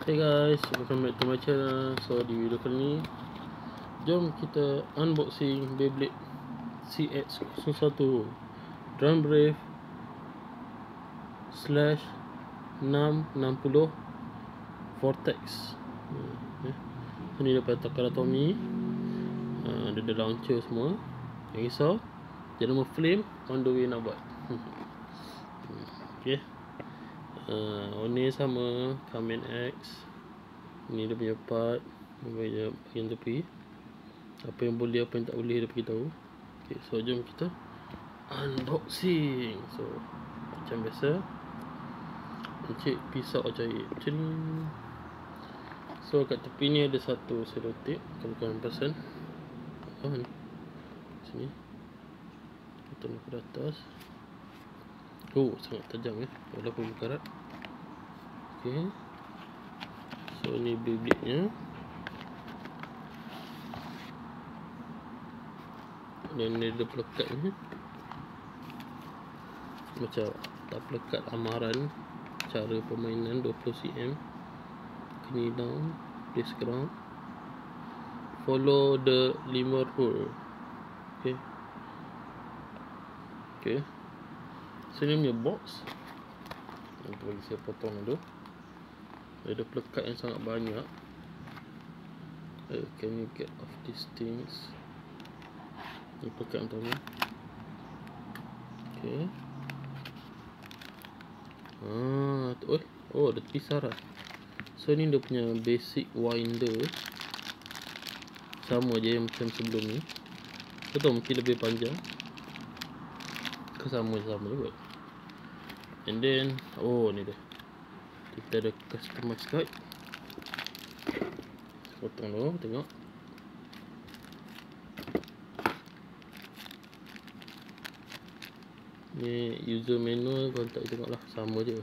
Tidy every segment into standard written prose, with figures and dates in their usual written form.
Hey guys, welcome back to my channel. So di video kali ni, jom kita unboxing Beyblade CX01 Drum Brave /660 Vortex. Ini daripada Takara Tomy. Dia ada launcher semua. Jangan risau, dia nama Flame on the way nak buat. Okay. Warna sama, Kamen X. Ni dia punya part, bahagian tepi. Apa yang boleh, apa yang tak boleh dia beritahu. Okay, so jom kita unboxing. So macam biasa, encik pisau jahit. So kat tepi ni ada satu selotip. Kalau korang perasan, ni sini kita nak ke atas. Oh, sangat tajam walaupun berkarat. Okay. So ni Beyblade nya. Dan ni ada pelekat ni. Macam tak pelekat amaran. Cara permainan 20cm. Knee down, place ground, follow the lemur rule. Okay. Okay. Sini punya box. Nanti bagi saya potong dulu. Ada pelekat yang sangat banyak. Can you get off these things? Ini pelekat yang pertama. Okay. Ada pisar lah. So ni dia punya basic winder. Sama je macam sebelum ni. Betul, mungkin lebih panjang. Sama juga. And then, ni dia. Kita ada customize guide. Potong dulu, tengok. Ni user manual, korang tak tengok lah, sama je.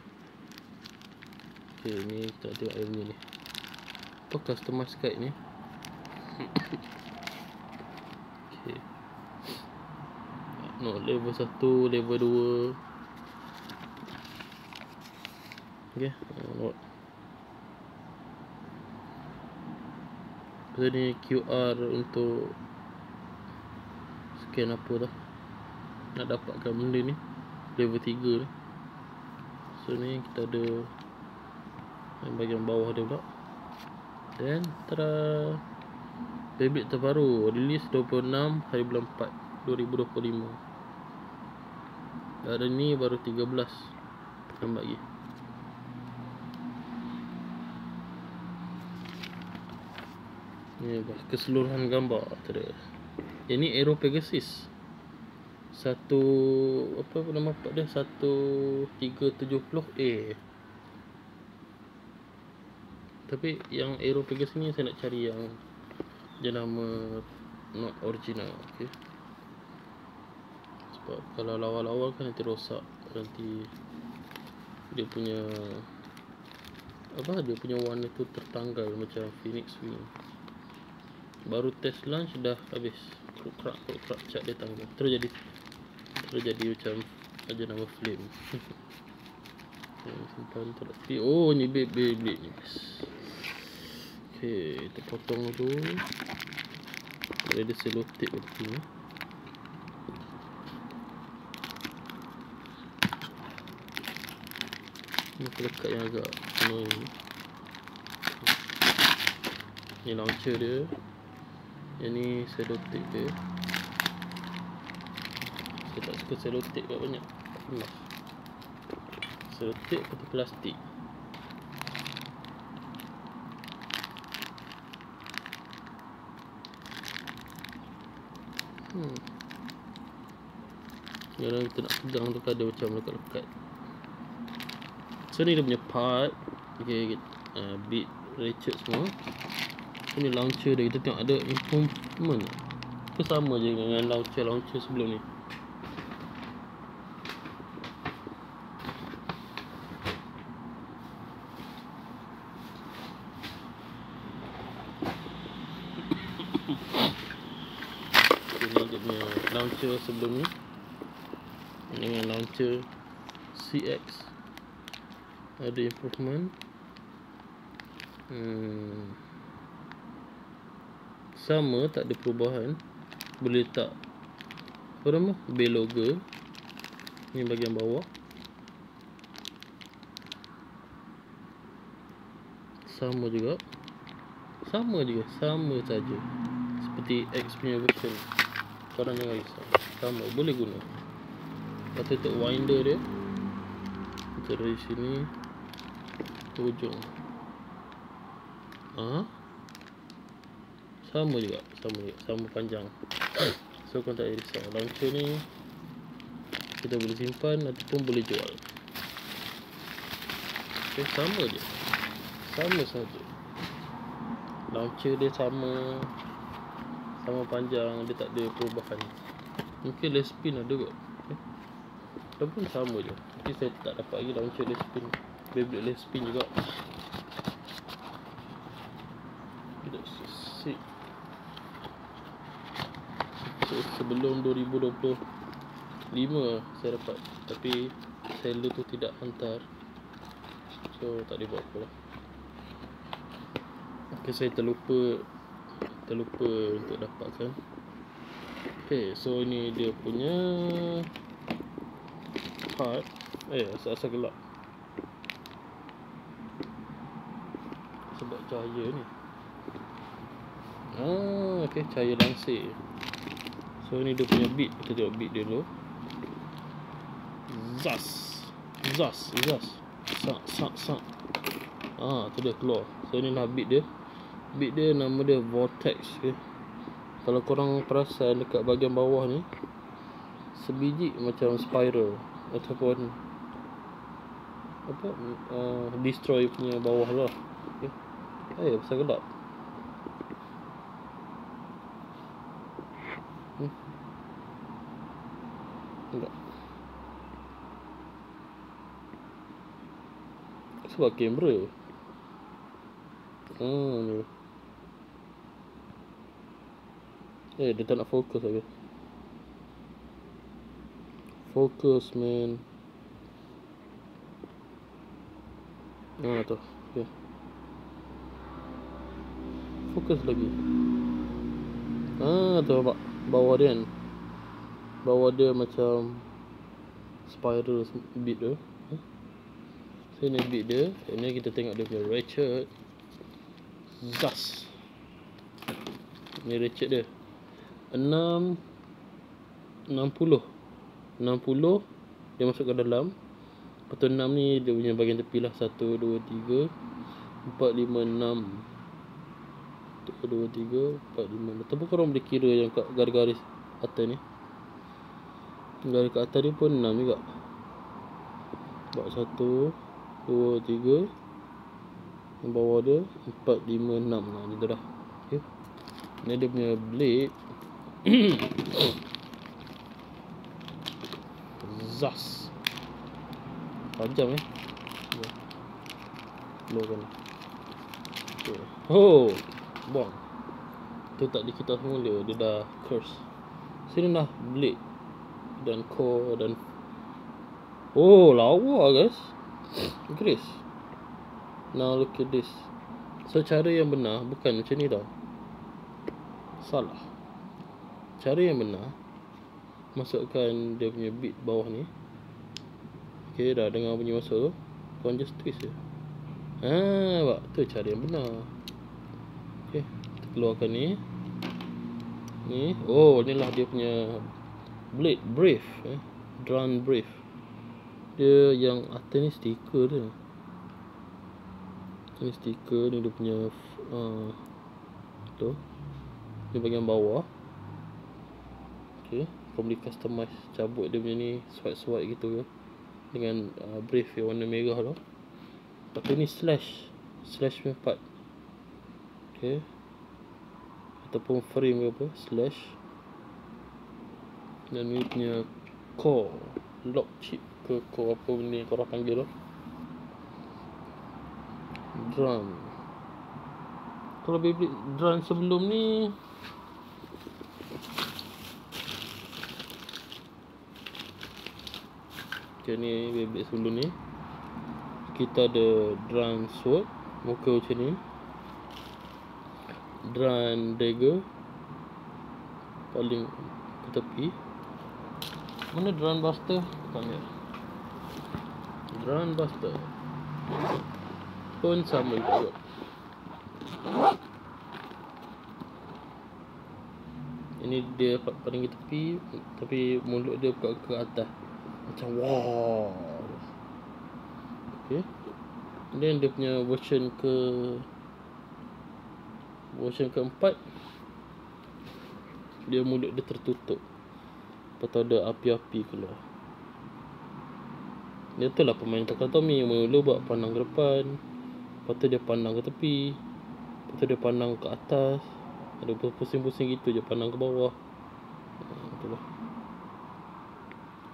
Okay, ni kita nak tengok air ni. Apa customize guide ni? Okay. No, level 1, level 2. Okay, note. Lepas ni QR untuk scan apa dah nak dapatkan benda ni. Level 3 ni. So ni kita ada bahagian bawah dia pula. Dan tada, Beyblade terbaru, rilis 26 hari bulan 4 2025. Hari ni baru 13 nampak lagi. Ni keseluruhan gambar ada. Ini Aero Pegasus. Apa nama part dia? 1370A. Tapi yang Aero Pegasus ni saya nak cari yang jenama not original. Okay. Sebab kalau lawa-lawa kan nanti rosak. Nanti dia punya warna tu tertanggal macam Phoenix Wing. Baru test launch dah habis. Kruk-krak cat dia tanggal. Terus jadi macam aja nama Flame. Simpan tu tapi ni Beyblade ni. Okay, kita potong dulu. Ada selotip begini. Ini pelekat yang agak annoying. Ni launcher dia. Yang ni selotip dia. Saya tak suka selotip banyak. Selotip atau plastik. Sekarang kita nak pegang tu ada macam lekat-lekat. So ni dia punya part. Okay, bit ratchet semua. Ini launcher dia. Kita tengok ada improvement ke sama je dengan launcher sebelum ni. Ini dia punya launcher sebelum ni dengan launcher CX. Ada improvement. Sama, tak ada perubahan. Boleh letak apa nama, beloga ni bahagian bawah. Sama saja seperti X punya version. Korang jangan risau, sama, boleh guna. Lepas tu untuk winder dia, kita dari sini ke ujung. Sama panjang. So korang tak payah risau. Launcher ni kita boleh simpan ataupun boleh jual. Okay, sama saja. Launcher dia sama panjang, dia tak ada perubahan. Mungkin Les Spin ada kot. Ataupun sama je. Tapi saya tak dapat lagi launcher Les Spin. Beyblade Les Spin juga. Sebelum 2025 saya dapat, tapi seller tu tidak hantar, so tak boleh buat apa lah. Okay, saya terlupa untuk dapatkan. Okay, so ini dia punya part. Asal gelap sebab cahaya ni. Okay, cahaya langsir. So ni dia punya beat. Kita tengok beat dia dulu. Zas. Sak. Tu dia keluar. So ni lah beat dia. Beat dia nama dia Vortex. Okay. Kalau korang perasan dekat bahagian bawah ni, sebiji macam spiral ataupun apa, destroy punya bawah lah. Okay. Pasal gelap. Enggak. Sebab kamera. Ni. Dia tak nak fokus lagi. Fokus, man. Tu. Okay. Fokus lagi. Tu nampak bawah dia kan. Bawah dia macam spiral beat tu. Sini beat dia. Ini kita tengok dia punya ratchet. Zas. Ni ratchet dia 60 dia masuk ke dalam. Lepas tu 6 ni dia punya bahagian tepi lah. 1, 2, 3 4, 5, 6 1, 2, 3, 4, 5. Ataupun korang boleh kira yang kat garis-garis atas ni. Garis kat atas dia pun 6 juga. Buat 1, 2, 3. Yang bawah dia 4, 5, 6. Dia dah. Okay. Ni dia punya blade. Zas. Tajam Keluarkan. Okay. Buang. Tu tak dikita semula. Dia dah curse. Sini lah blade dan core dan lawa guys. Grace. Now look at this. So cara yang benar bukan macam ni tau. Salah. Cara yang benar, masukkan dia punya beat bawah ni. Okay, dah dengar bunyi masuk tu. Korang just twist je. Nampak? Tu cara yang benar. Okay, kita keluarkan ni. Ni lah dia punya blade brief. Drone brief. Dia yang atas ni stiker dia. Ni stiker ni dia punya tu. Ni bahagian bawah. Okay, kau boleh customize, cabut dia punya ni, swipe gitu ke, dengan brief yang warna merah tu. Lepas tu ni slash punya part. Okay, ataupun frame ke apa, slash. Dan ni punya core, lock chip ke core apa benda korang panggil tu. Drum. Kalau Beyblade drum sebelum ni, okay, ni Beyblade sebelum ni, kita ada drum sword, muka macam ni. drum dagger paling ke tepi. Mana drum buster? Bukan ya. Drum buster pun sama juga. Ini dia paling ke tepi, tapi mulut dia ke atas macam wow. Okay. Then dia punya version keempat, dia mulut dia tertutup, lepas tu ada api-api keluar. Dia tu lah pemain Takatomi. Mula buat pandang ke depan, lepas tu dia pandang ke tepi, lepas tu dia pandang ke atas, ada pusing-pusing gitu je, pandang ke bawah. Itulah.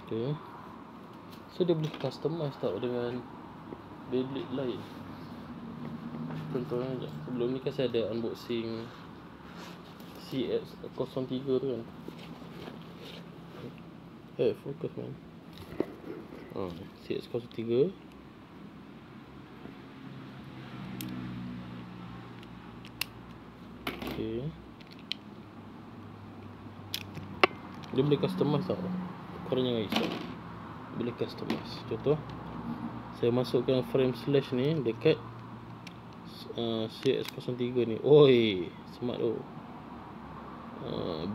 Okay. So dia boleh customize tau dengan Beyblade lain. Contohnya sebelum ni kan saya ada unboxing CX03 tu kan. Fokus man. CX03. Okay. Dia boleh customize tau. Korang jangan risau, boleh customize. Contoh, saya masukkan frame slash ni dekat CX03 ni. Oi, smart tu.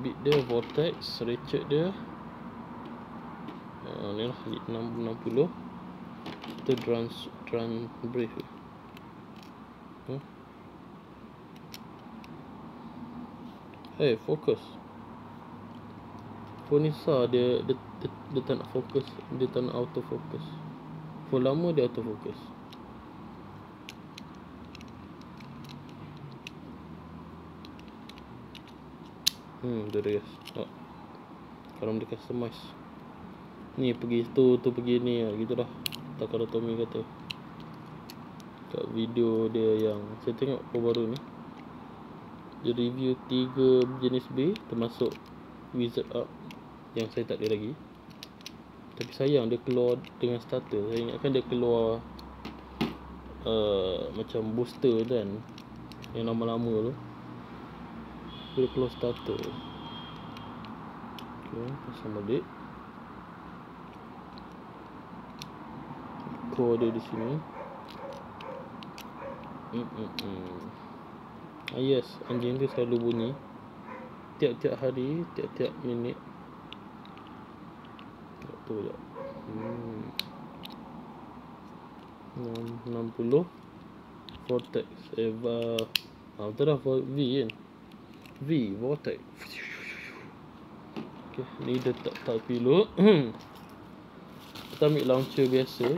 Bit dia, vortex, ratchet dia ni lah 60. Itu drum brief. Fokus. Phone ni sah, dia tak nak fokus, dia tak nak auto fokus. Phone lama dia auto fokus. Dia guys. Kalau dia customize ni pergi tu pergi ni gitulah. Takatomi kata kat video dia yang saya tengok baru ni, dia review 3 jenis B termasuk Wizard Up yang saya tak ada lagi. Tapi sayang dia keluar dengan starter. Saya ingatkan dia keluar macam booster kan, yang lama-lama tu. Dia keluar starter. Okay, pasang balik. Core dia di sini. Yes, anjing tu selalu bunyi tiap-tiap hari, tiap-tiap minit. Tu je. 60 vortex Eva. Betul dah V kan. V vortex. Okay, ni dia tak pilot. Kita ambil launcher biasa.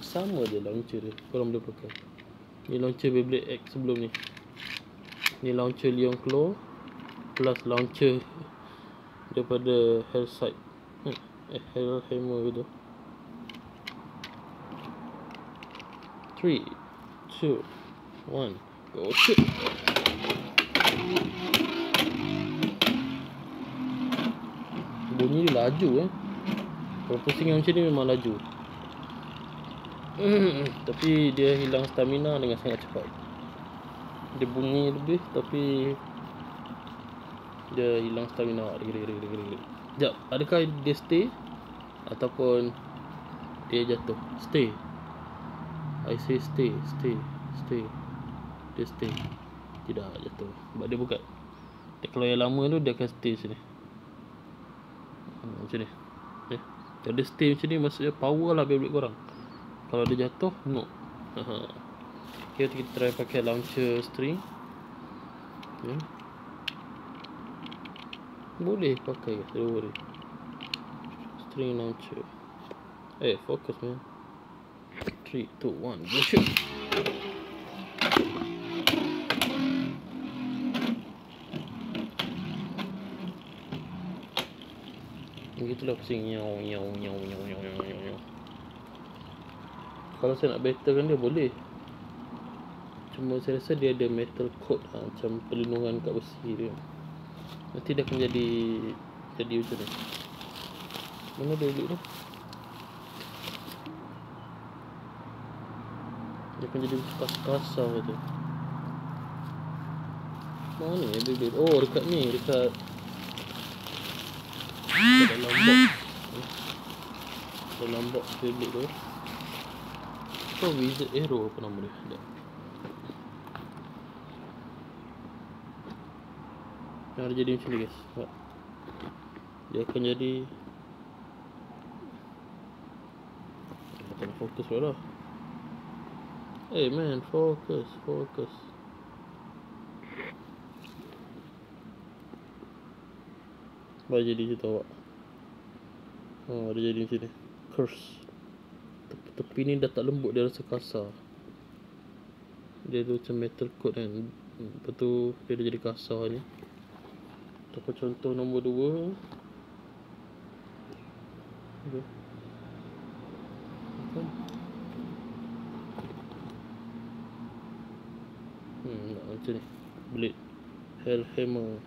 Sama je launcher dia, korang boleh pakai. Ni launcher Beyblade X sebelum ni. Ni launcher Leon Claw plus launcher daripada Hellside. Hellhammer gitu. 3, 2, 1, go shoot. Bunyi dia laju kalau pusingan macam ni memang laju. Tapi dia hilang stamina dengan sangat cepat. Dia bunyi lebih tapi dia hilang stamina. Sekejap, adakah dia stay ataupun dia jatuh? Stay. I say stay. Dia stay. Tidak jatuh. Sebab dia bukan. Kalau yang lama tu dia akan stay sini. Macam ni. Kalau dia stay macam ni maksudnya power lah Beyblade korang. Kalau dia jatuh, no. Okay, kita try pakai launcher string. Okay. Boleh pakai, don't worry. String launcher. Focus man. 3, 2, 1, go shoot. Begitulah pusing. Kalau saya nak betterkan dia boleh. Cuma saya rasa dia ada metal coat macam perlindungan kat besi dia. Nanti dia akan jadi macam ni. Mana dia duduk tu? Dia akan jadi kasar tu. Mana ni Beyblade? Oh, dekat ni, dekat dalam box. Dalam box Beyblade tu. Oh, Wizard Arrow apa nama dia? Ada. Yang dia jadi macam ni guys. Nampak? Dia akan jadi, tak nak fokus pula dah. Hey man, fokus. Baik jadi macam tu awak. Oh, dia jadi macam ni. Curse. Tepi ni dah tak lembut, dia rasa kasar. Dia tu macam metal coat kan. Lepas tu dia dah jadi kasar ni. Apa contoh nombor 2. Okay. Nak macam ni. Blade Hellhammer.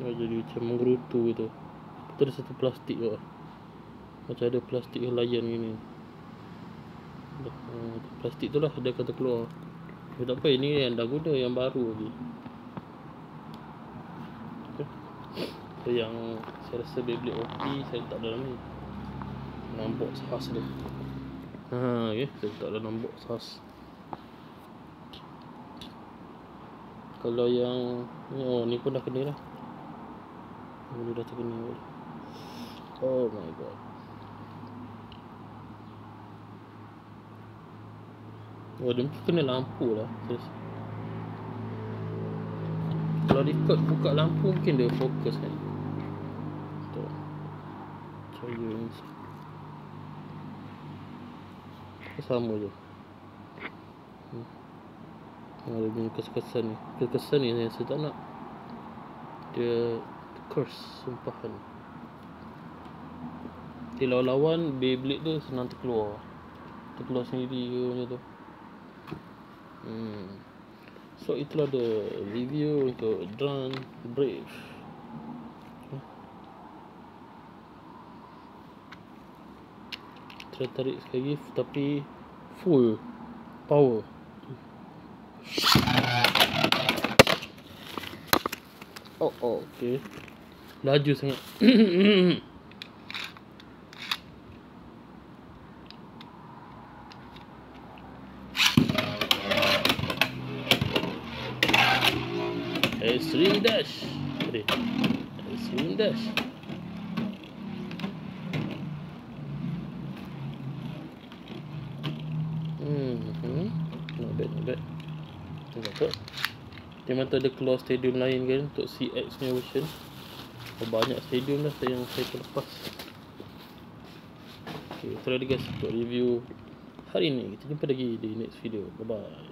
Jadi macam menggerutu gitu. Lepas tu ada satu plastik juga. Macam ada plastik layan gini. Plastik tu lah dia akan terkeluar. Tapi tak apa, ini yang dah guna, yang baru lagi. Okay. So yang saya rasa Beyblade OP saya letak dalam ni. Dalam box khas dia. Okay, saya letak dalam box khas. Kalau yang ni pun dah kena lah. Ini dah terkena. Oh my god. Oh, dia mungkin kena lampu lah. Kalau dia buka lampu mungkin dia fokus kan. Tuh. Cahaya ni sama je. Ada punya kesan ni. Kesan ni yang saya tak nak. Dia curse, sumpahan. Jadi lawan-lawan Beyblade tu senang terkeluar sendiri ke macam tu. So itulah the review untuk Drone Brave. Tertarik sekali tapi full power. Oh, okay. Laju sangat. Extreme dash. Extreme dash. Not bad. Nampak? Memang tu ada keluar stadium lain kan untuk CX punya version. Banyak stadium lah yang saya terlepas. Okay, itu dia guys untuk review hari ni. Kita jumpa lagi di next video. Bye bye.